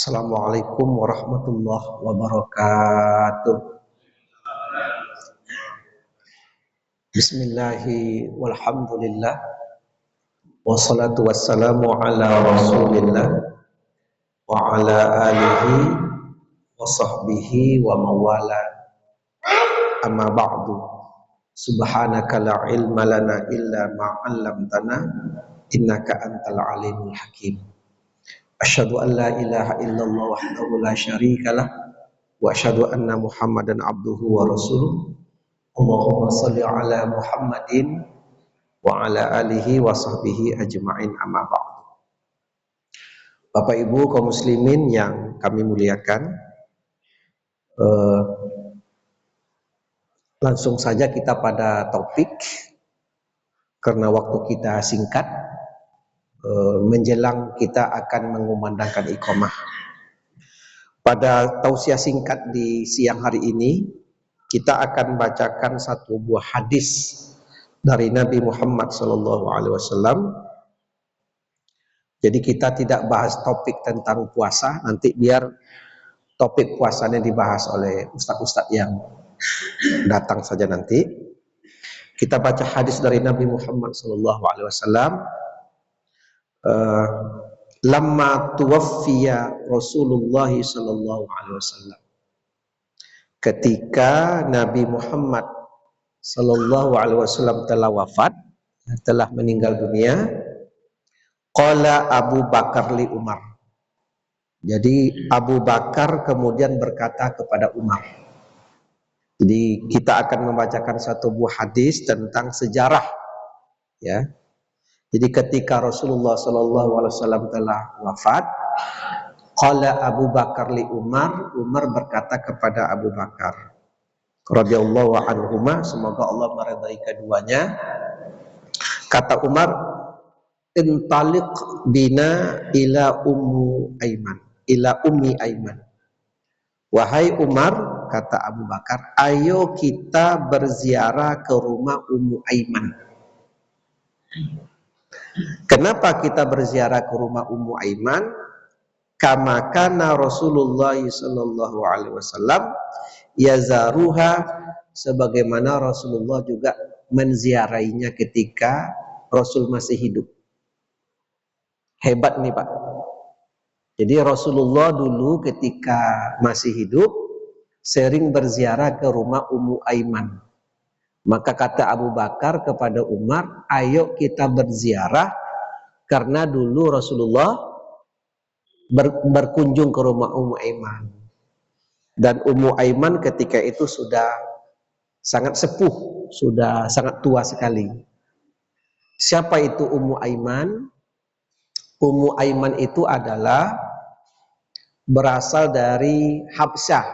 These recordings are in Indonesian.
Assalamualaikum warahmatullahi wabarakatuh. Bismillahi walhamdulillah. Wassalatu wassalamu ala rasulillah wa ala alihi wa sahbihi wa mawala. Amma ba'du. Subhanaka la ilma lana illa ma'allamtana innaka antal alimul hakim. Asyhadu an la ilaha illallah wahdahu la syarikalah wa asyhadu anna Muhammadan abduhu wa rasuluh. Allahumma shalli ala Muhammadin wa ala alihi wa sahbihi ajma'in, amma ba'du. Bapak Ibu kaum muslimin yang kami muliakan, langsung saja kita pada topik karena waktu kita singkat. Menjelang kita akan mengumandangkan iqamah. Pada tausiah singkat di siang hari ini, kita akan bacakan satu buah hadis dari Nabi Muhammad SAW. Jadi kita tidak bahas topik tentang puasa, nanti biar topik puasanya dibahas oleh ustadz-ustadz yang datang saja nanti. Kita baca hadis dari Nabi Muhammad SAW. Lamma tuwaffiya Rasulullah sallallahu alaihi wasallam, ketika Nabi Muhammad sallallahu alaihi wasallam telah wafat, telah meninggal dunia, qala Abu Bakar li Umar. Jadi Abu Bakar kemudian berkata kepada Umar. Jadi kita akan membacakan satu buah hadis tentang sejarah, ya. Jadi ketika Rasulullah SAW telah wafat, qala Abu Bakar li Umar, Umar berkata kepada Abu Bakar radhiyallahu anhuma, semoga Allah meridai keduanya. Kata Umar, intaliq bina ila ummi Aiman. Wahai Umar, kata Abu Bakar, ayo kita berziarah ke rumah Ummu Aiman. Kenapa kita berziarah ke rumah Ummu Aiman? Kama kana Rasulullah sallallahu alaihi wasallam yazaruha, sebagaimana Rasulullah juga menziarainya ketika Rasul masih hidup. Hebat nih Pak. Jadi Rasulullah dulu ketika masih hidup sering berziarah ke rumah Ummu Aiman. Maka kata Abu Bakar kepada Umar, ayo kita berziarah, karena dulu Rasulullah berkunjung ke rumah Ummu Aiman. Dan Ummu Aiman ketika itu sudah sangat sepuh, sudah sangat tua sekali. Siapa itu Ummu Aiman? Ummu Aiman itu adalah berasal dari Habsyah,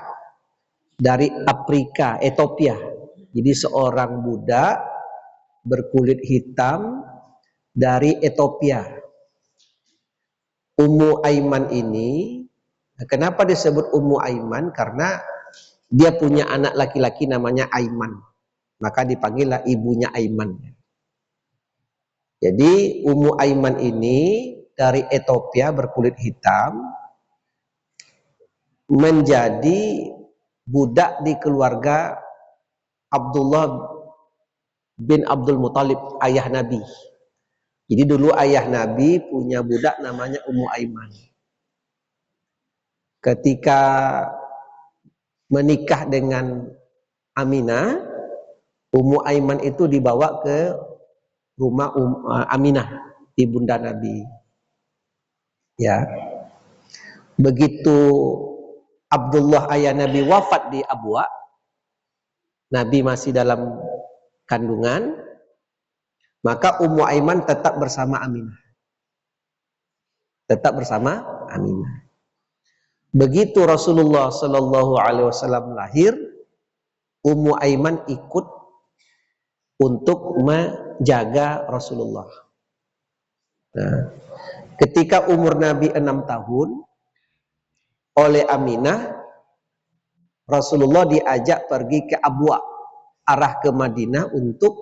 dari Afrika, Ethiopia. Jadi seorang budak berkulit hitam dari Ethiopia. Ummu Aiman ini, kenapa disebut Ummu Aiman? Karena dia punya anak laki-laki namanya Aiman. Maka dipanggillah ibunya Aiman. Jadi Ummu Aiman ini dari Ethiopia berkulit hitam, menjadi budak di keluarga Abdullah bin Abdul Muthalib, ayah Nabi. Jadi dulu ayah Nabi punya budak namanya Ummu Aiman. Ketika menikah dengan Aminah, Ummu Aiman itu dibawa ke rumah Aminah, ibunda Nabi. Ya. Begitu Abdullah ayah Nabi wafat di Abwa, Nabi masih dalam kandungan, maka Ummu Aiman tetap bersama Aminah. Tetap bersama Aminah. Begitu Rasulullah Sallallahu Alaihi Wasallam lahir, Ummu Aiman ikut untuk menjaga Rasulullah. Nah, ketika umur Nabi 6 tahun, oleh Aminah, Rasulullah diajak pergi ke Abwa, arah ke Madinah, untuk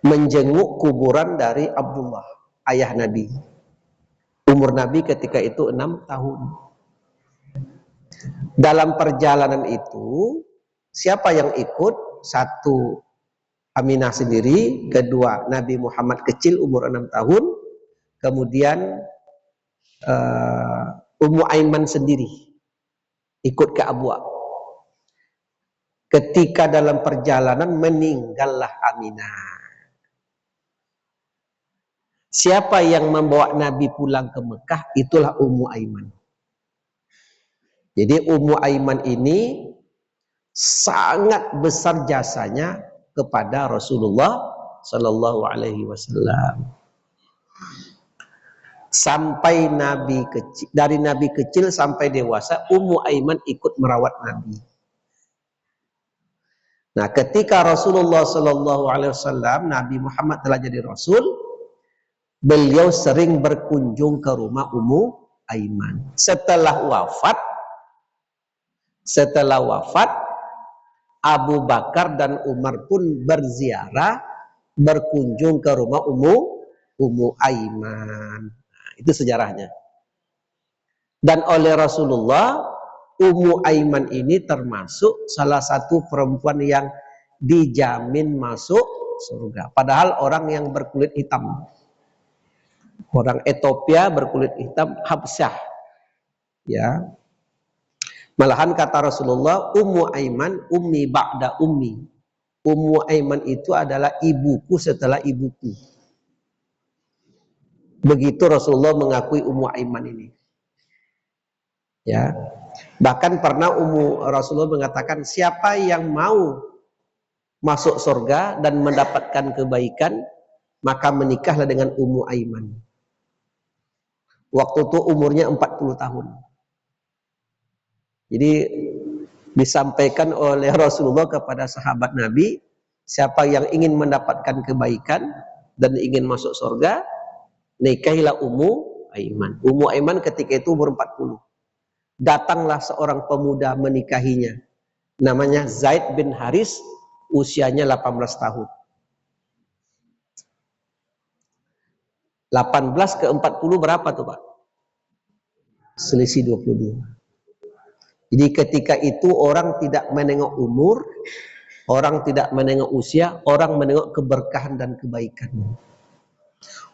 menjenguk kuburan dari Abdullah, ayah Nabi. Umur Nabi ketika itu 6 tahun. Dalam perjalanan itu, siapa yang ikut? Satu, Aminah sendiri. Kedua, Nabi Muhammad kecil umur 6 tahun. Kemudian Ummu Aiman sendiri ikut ke Abwa. Ketika dalam perjalanan meninggallah Aminah. Siapa yang membawa Nabi pulang ke Mekah? Itulah Ummu Aiman. Jadi Ummu Aiman ini sangat besar jasanya kepada Rasulullah Sallallahu Alaihi Wasallam. Sampai Nabi kecil, dari Nabi kecil sampai dewasa, Ummu Aiman ikut merawat Nabi. Nah, ketika Rasulullah Sallallahu Alaihi Wasallam, Nabi Muhammad telah jadi Rasul, beliau sering berkunjung ke rumah Ummu Aiman. Setelah wafat, Abu Bakar dan Umar pun berziarah, berkunjung ke rumah Ummu Aiman. Nah, itu sejarahnya. Dan oleh Rasulullah, Ummu Aiman ini termasuk salah satu perempuan yang dijamin masuk surga. Padahal orang yang berkulit hitam. Orang Ethiopia berkulit hitam, Habsyah. Ya. Malahan kata Rasulullah, Ummu Aiman ummi ba'da ummi. Ummu Aiman itu adalah ibuku setelah ibuku. Begitu Rasulullah mengakui Ummu Aiman ini. Ya. Bahkan pernah Rasulullah mengatakan, siapa yang mau masuk surga dan mendapatkan kebaikan, maka menikahlah dengan Ummu Aiman. Waktu itu umurnya 40 tahun. Jadi disampaikan oleh Rasulullah kepada sahabat Nabi, siapa yang ingin mendapatkan kebaikan dan ingin masuk surga, nikahilah Ummu Aiman. Ummu Aiman ketika itu umur 40. Datanglah seorang pemuda menikahinya. Namanya Zaid bin Haris, usianya 18 tahun. 18 ke 40 berapa tuh Pak? Selisih 22. Jadi ketika itu orang tidak menengok umur, orang tidak menengok usia, orang menengok keberkahan dan kebaikan.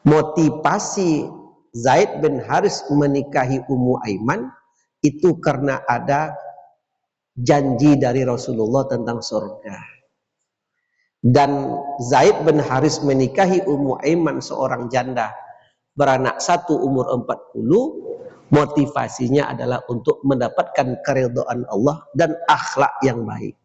Motivasi Zaid bin Haris menikahi Ummu Aiman itu karena ada janji dari Rasulullah tentang surga. Dan Zaid bin Haris menikahi Ummu Aiman, seorang janda beranak satu umur 40, motivasinya adalah untuk mendapatkan keridhaan Allah dan akhlak yang baik.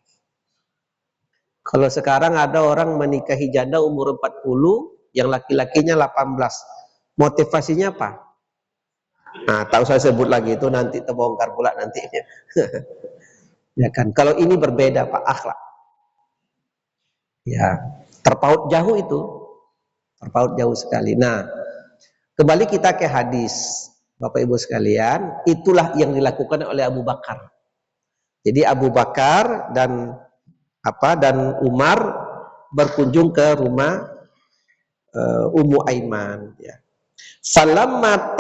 Kalau sekarang ada orang menikahi janda umur 40, yang laki-lakinya 18, motivasinya apa? Nah, tak usah sebut lagi, itu nanti terbongkar pula nanti. Ya kan, kalau ini berbeda Pak, akhlak. Ya, terpaut jauh itu, terpaut jauh sekali. Nah, kembali kita ke hadis, Bapak Ibu sekalian, itulah yang dilakukan oleh Abu Bakar. Jadi Abu Bakar dan Umar berkunjung ke rumah Ummu Aiman. Ya. Falamma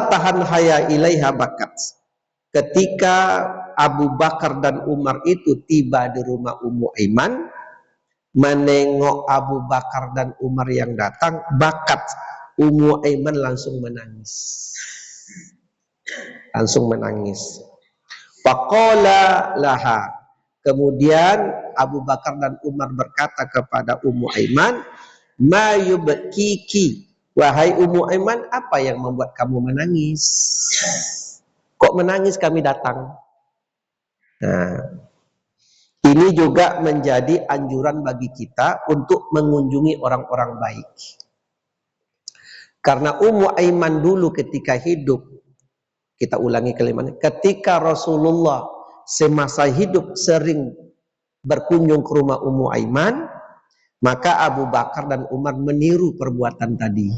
tahan haya ilaiha bakat. Ketika Abu Bakar dan Umar itu tiba di rumah Ummu Aiman, menengok Abu Bakar dan Umar yang datang, bakat Ummu Aiman langsung menangis. Langsung menangis. Faqala laha. Kemudian Abu Bakar dan Umar berkata kepada Ummu Aiman, ma yubkiki, wahai Ummu Aiman, apa yang membuat kamu menangis? Kok menangis kami datang? Nah, ini juga menjadi anjuran bagi kita untuk mengunjungi orang-orang baik. Karena Ummu Aiman dulu ketika hidup, kita ulangi kalimatnya, ketika Rasulullah semasa hidup sering berkunjung ke rumah Ummu Aiman, maka Abu Bakar dan Umar meniru perbuatan tadi.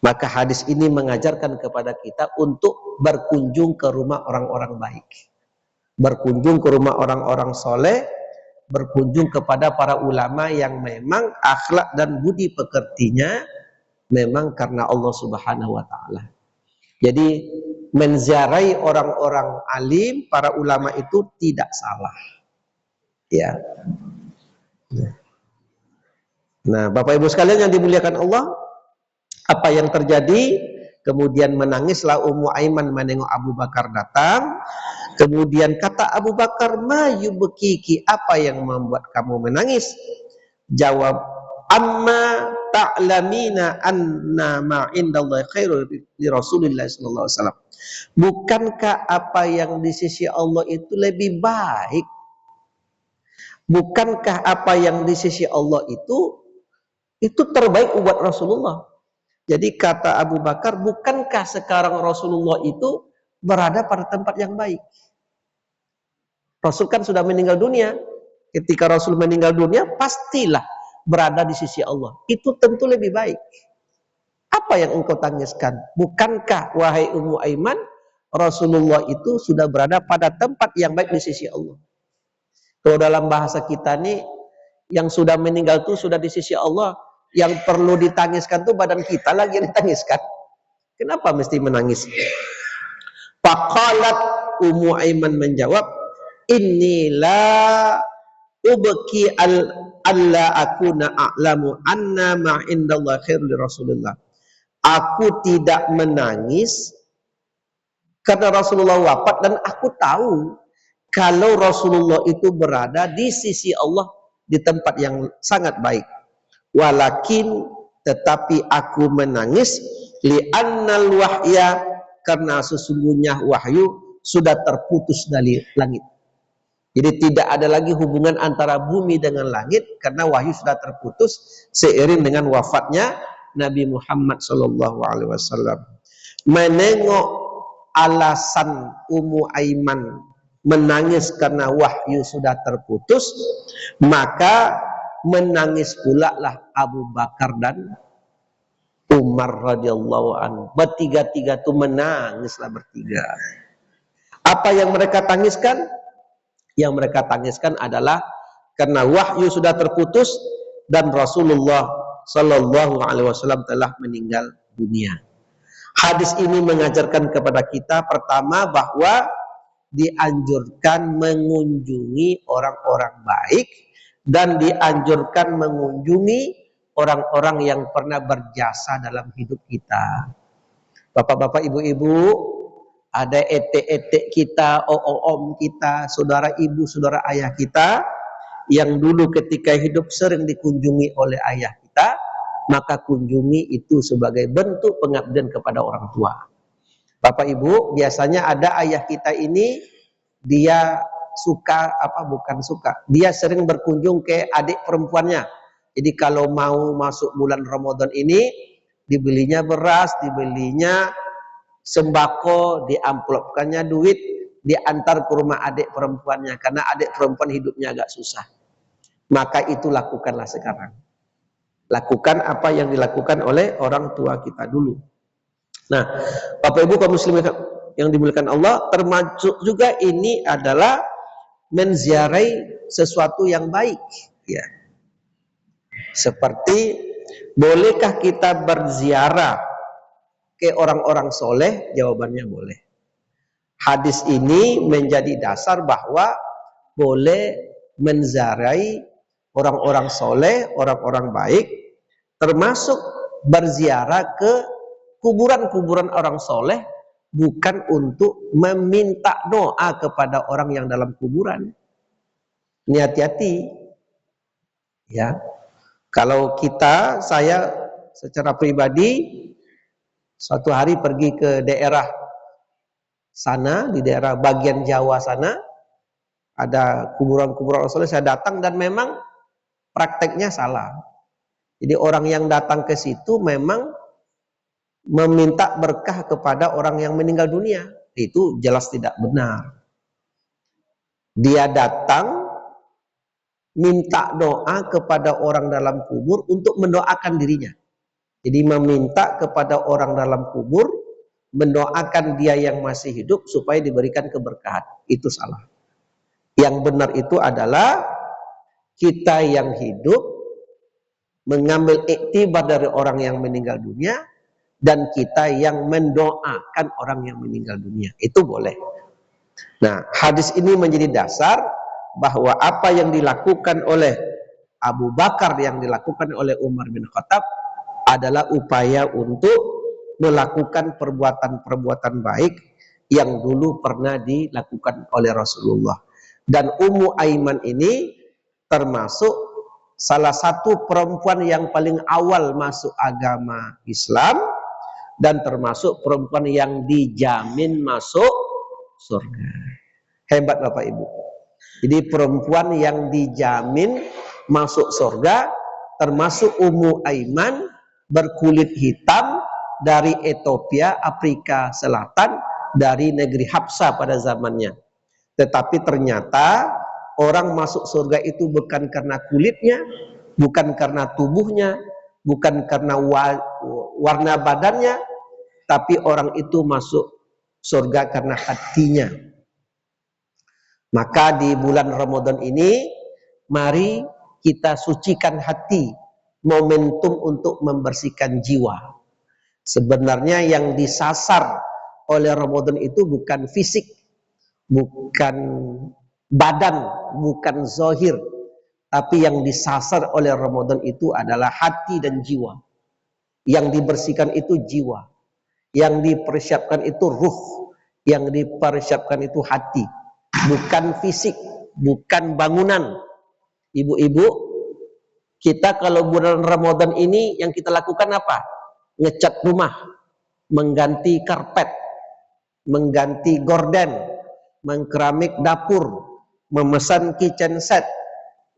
Maka hadis ini mengajarkan kepada kita untuk berkunjung ke rumah orang-orang baik, berkunjung ke rumah orang-orang soleh, berkunjung kepada para ulama yang memang akhlak dan budi pekertinya memang karena Allah Subhanahu wa taala. Jadi menziarahi orang-orang alim, para ulama itu tidak salah. Ya. Nah, Bapak Ibu sekalian yang dimuliakan Allah, apa yang terjadi? Kemudian menangislah Ummu Aiman menengok Abu Bakar datang. Kemudian kata Abu Bakar, "Ma yubkiki, apa yang membuat kamu menangis?" Jawab, "Amma ta'lamina anna ma indallahi khairu li Rasulillah sallallahu alaihi wasallam." Bukankah apa yang di sisi Allah itu lebih baik? Bukankah apa yang di sisi Allah itu terbaik buat Rasulullah? Jadi kata Abu Bakar, bukankah sekarang Rasulullah itu berada pada tempat yang baik? Rasul kan sudah meninggal dunia. Ketika Rasul meninggal dunia, pastilah berada di sisi Allah. Itu tentu lebih baik. Apa yang engkau tangiskan? Bukankah, wahai Ummu Aiman, Rasulullah itu sudah berada pada tempat yang baik di sisi Allah? Kalau dalam bahasa kita nih, yang sudah meninggal itu sudah di sisi Allah. Yang perlu ditangiskan tuh badan kita lagi yang ditangiskan. Kenapa mesti menangis? Faqalat, Ummu Aiman menjawab, "Inilah ubki alla akuna a'lamu anna ma indallahi khairul Rasulullah." Aku tidak menangis karena Rasulullah wafat, dan aku tahu kalau Rasulullah itu berada di sisi Allah di tempat yang sangat baik. Walakin, tetapi aku menangis li'annal wahya, karena sesungguhnya wahyu sudah terputus dari langit. Jadi tidak ada lagi hubungan antara bumi dengan langit karena wahyu sudah terputus seiring dengan wafatnya Nabi Muhammad sallallahu alaihi wasallam. Menengok alasan Ummu Aiman menangis karena wahyu sudah terputus, maka menangis pula lah Abu Bakar dan Umar radhiyallahu anhu. Bertiga-tiga itu menangislah bertiga. Apa yang mereka tangiskan? Yang mereka tangiskan adalah karena wahyu sudah terputus dan Rasulullah sallallahu alaihi wasallam telah meninggal dunia. Hadis ini mengajarkan kepada kita pertama bahwa dianjurkan mengunjungi orang-orang baik dan dianjurkan mengunjungi orang-orang yang pernah berjasa dalam hidup kita. Bapak-bapak, ibu-ibu, ada etek-etek kita, om kita, saudara ibu, saudara ayah kita yang dulu ketika hidup sering dikunjungi oleh ayah kita, maka kunjungi itu sebagai bentuk pengabdian kepada orang tua. Bapak Ibu, biasanya ada ayah kita ini, dia dia sering berkunjung ke adik perempuannya. Jadi kalau mau masuk bulan Ramadan ini, dibelinya beras, dibelinya sembako, diamplopkannya duit, diantar ke rumah adik perempuannya, karena adik perempuan hidupnya agak susah. Maka itu lakukanlah sekarang. Lakukan apa yang dilakukan oleh orang tua kita dulu. Nah, Bapak Ibu kaum muslimin yang dimuliakan Allah, termasuk juga ini adalah menziarahi sesuatu yang baik, ya. Seperti, bolehkah kita berziarah ke orang-orang soleh? Jawabannya boleh. Hadis ini menjadi dasar bahwa boleh menziarahi orang-orang soleh, orang-orang baik, termasuk berziarah ke kuburan-kuburan orang soleh, bukan untuk meminta doa kepada orang yang dalam kuburan. Ini hati-hati, ya. Kalau saya secara pribadi suatu hari pergi ke daerah sana, di daerah bagian Jawa sana, ada kuburan-kuburan orang soleh, saya datang dan memang prakteknya salah. Jadi orang yang datang ke situ memang meminta berkah kepada orang yang meninggal dunia. Itu jelas tidak benar. Dia datang minta doa kepada orang dalam kubur untuk mendoakan dirinya. Jadi meminta kepada orang dalam kubur mendoakan dia yang masih hidup supaya diberikan keberkahan. Itu salah. Yang benar itu adalah kita yang hidup mengambil iktibar dari orang yang meninggal dunia, dan kita yang mendoakan orang yang meninggal dunia. Itu boleh. Nah, hadis ini menjadi dasar bahwa apa yang dilakukan oleh Abu Bakar, yang dilakukan oleh Umar bin Khattab adalah upaya untuk melakukan perbuatan-perbuatan baik yang dulu pernah dilakukan oleh Rasulullah. Dan Ummu Aiman ini termasuk salah satu perempuan yang paling awal masuk agama Islam, dan termasuk perempuan yang dijamin masuk surga. Hebat Bapak Ibu. Jadi perempuan yang dijamin masuk surga termasuk Ummu Aiman, berkulit hitam, dari Ethiopia, Afrika Selatan, dari negeri Habsah pada zamannya. Tetapi ternyata orang masuk surga itu bukan karena kulitnya, bukan karena tubuhnya, bukan karena warna badannya, tapi orang itu masuk surga karena hatinya. Maka di bulan Ramadan ini, mari kita sucikan hati, momentum untuk membersihkan jiwa. Sebenarnya yang disasar oleh Ramadan itu bukan fisik, bukan badan, bukan zahir, tapi yang disasar oleh Ramadan itu adalah hati dan jiwa. Yang dibersihkan itu jiwa, yang dipersiapkan itu ruh, yang dipersiapkan itu hati, bukan fisik, bukan bangunan. Ibu-ibu, kita kalau bulan Ramadan ini yang kita lakukan apa? Ngecat rumah, mengganti karpet, mengganti gorden, mengkeramik dapur, memesan kitchen set,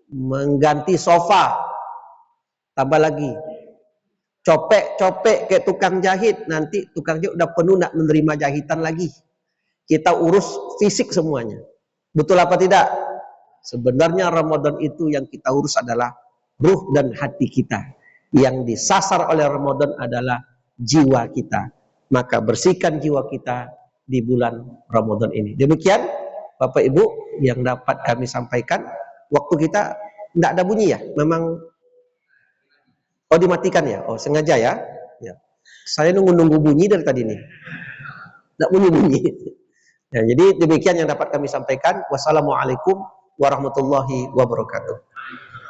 mengganti sofa, tambah lagi copek-copek kayak tukang jahit. Nanti tukang jahit udah penuh, nak menerima jahitan lagi. Kita urus fisik semuanya. Betul apa tidak? Sebenarnya Ramadan itu yang kita urus adalah ruh dan hati kita. Yang disasar oleh Ramadan adalah jiwa kita. Maka bersihkan jiwa kita di bulan Ramadan ini. Demikian Bapak Ibu yang dapat kami sampaikan. Waktu kita tidak ada bunyi ya? Memang dimatikan ya? Oh, sengaja ya? Ya. Saya nunggu bunyi dari tadi nih. Tidak bunyi-bunyi. Ya, jadi demikian yang dapat kami sampaikan. Wassalamualaikum warahmatullahi wabarakatuh.